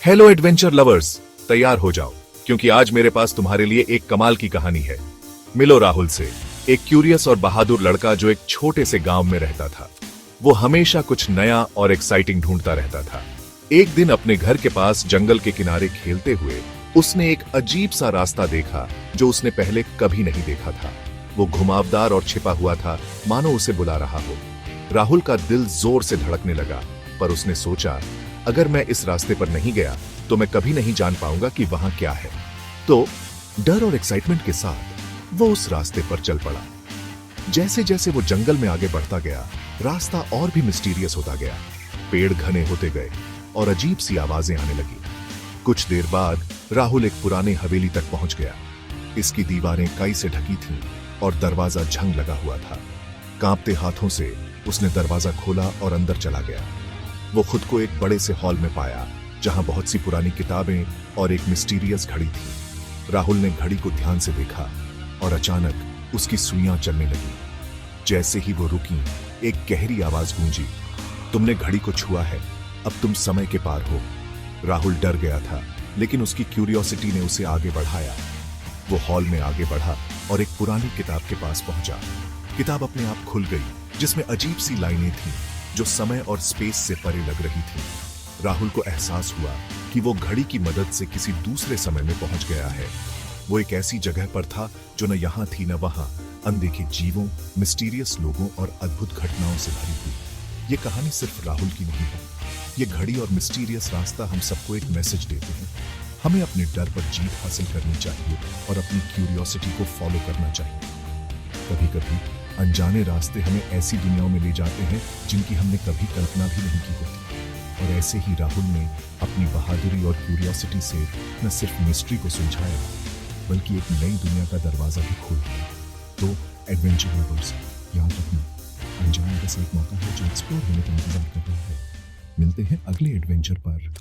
Hello adventure lovers, तैयार हो जाओ क्योंकि आज मेरे पास तुम्हारे लिए एक कमाल की कहानी है। मिलो राहुल से, एक क्यूरियस और बहादुर लड़का जो एक छोटे से गांव में रहता था। वो हमेशा कुछ नया और एक्साइटिंग ढूंढता रहता था। एक दिन अपने घर के पास जंगल के किनारे खेलते हुए उसने एक अजीब सा रास्ता देखा जो उसने पहले कभी नहीं देखा था। वो घुमावदार और छिपा हुआ था, मानो उसे बुला रहा हो। राहुल का दिल जोर से धड़कने लगा, पर उसने सोचा अगर मैं इस रास्ते पर नहीं गया तो मैं कभी नहीं जान पाऊंगा कि वहां क्या है। तो डर और एक्साइटमेंट के साथ वो उस रास्ते पर चल पड़ा। जैसे जैसे वो जंगल में आगे बढ़ता गया, रास्ता और भी मिस्टीरियस होता गया। पेड़ घने होते गए और अजीब सी आवाजें आने लगी। कुछ देर बाद राहुल एक पुराने हवेली तक पहुंच गया। इसकी दीवारें काई से ढकी थीं और दरवाजा झंग लगा हुआ था। कांपते हाथों से उसने दरवाजा खोला और अंदर चला गया। वो खुद को एक बड़े से हॉल में पाया जहां बहुत सी पुरानी किताबें और एक मिस्टीरियस घड़ी थी। राहुल ने घड़ी को ध्यान से देखा और अचानक उसकी सुइयां चलने लगी। जैसे ही वो रुकी, एक गहरी आवाज गूंजी, तुमने घड़ी को छुआ है, अब तुम समय के पार हो। राहुल डर गया था, लेकिन उसकी क्यूरियोसिटी ने उसे आगे बढ़ाया। वो हॉल में आगे बढ़ा और एक पुरानी किताब के पास पहुंचा। किताब अपने आप खुल गई, जिसमें अजीब सी लाइनें थीं जो समय और स्पेस से परे लग रही थीं। राहुल को एहसास हुआ कि वो घड़ी की मदद से किसी दूसरे समय में पहुंच गया है। वो एक ऐसी जगह पर था जो न यहां थी न वहां, अनदेखे जीवों, मिस्टीरियस लोगों और अद्भुत घटनाओं से भरी हुई। ये कहानी सिर्फ राहुल की नहीं है। ये घड़ी और मिस्टीरियस रास्ता हम सबको एक मैसेज देते हैं। हमें अपने डर पर जीत हासिल करनी चाहिए और अपनी क्यूरियोसिटी को फॉलो करना चाहिए। कभी कभी अनजाने रास्ते हमें ऐसी दुनियाओं में ले जाते हैं जिनकी हमने कभी कल्पना भी नहीं की होती। और ऐसे ही राहुल ने अपनी बहादुरी और क्यूरियोसिटी से न सिर्फ मिस्ट्री को सुलझाया, बल्कि एक नई दुनिया का दरवाजा भी खोल दिया। तो एडवेंचर लवर्स, याद रखना, अनजाने बस एक मौका है जो एक्सप्लोर होने का इंतजार कर रहा है। मिलते हैं अगले एडवेंचर पर।